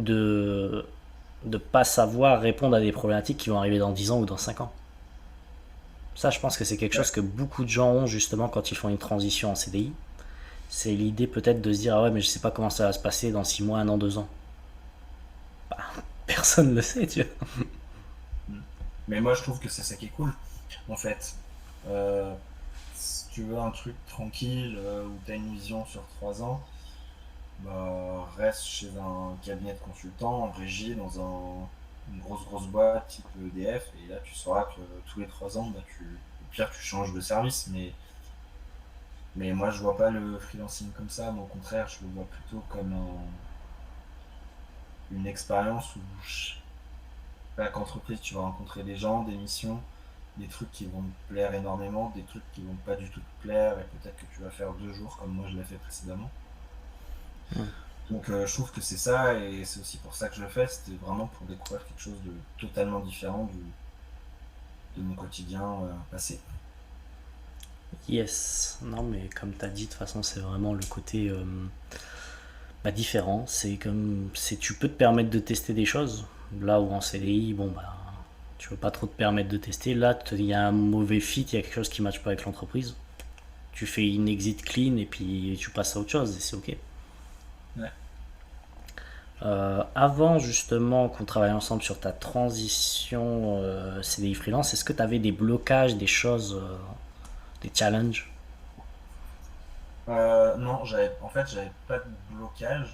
de pas savoir répondre à des problématiques qui vont arriver dans 10 ans ou dans 5 ans. Ça, je pense que c'est quelque Ouais. chose que beaucoup de gens ont justement quand ils font une transition en CDI. C'est l'idée peut-être de se dire, ah ouais, mais je sais pas comment ça va se passer dans 6 mois, 1 an, 2 ans. Personne ne le sait, tu vois. Mm. Mais moi, je trouve que c'est ça qui est cool, en fait. Euh, Si tu veux un truc tranquille où tu as une vision sur 3 ans, bah, reste chez un cabinet de consultant, en régie, dans une grosse boîte type EDF, et là tu sauras que tous les 3 ans, bah, au pire tu changes de service, mais moi je vois pas le freelancing comme ça, mais au contraire je le vois plutôt comme une expérience où chaque entreprise tu vas rencontrer des gens, des missions, des trucs qui vont te plaire énormément, des trucs qui vont pas du tout te plaire, et peut-être que tu vas faire 2 jours comme moi je l'ai fait précédemment. Donc je trouve que c'est ça, et c'est aussi pour ça que je le fais, c'était vraiment pour découvrir quelque chose de totalement différent de mon quotidien passé. Yes. Non, mais comme tu as dit, de toute façon, c'est vraiment le côté différent. C'est comme. Tu peux te permettre de tester des choses. Là où en CDI, bon, bah. Tu veux pas trop te permettre de tester. Là, il y a un mauvais fit, il y a quelque chose qui ne matche pas avec l'entreprise. Tu fais une exit clean et puis tu passes à autre chose et c'est ok. Ouais. Avant justement qu'on travaille ensemble sur ta transition CDI freelance, est-ce que tu avais des blocages, des choses, des challenges? Non, en fait, j'avais pas de blocage.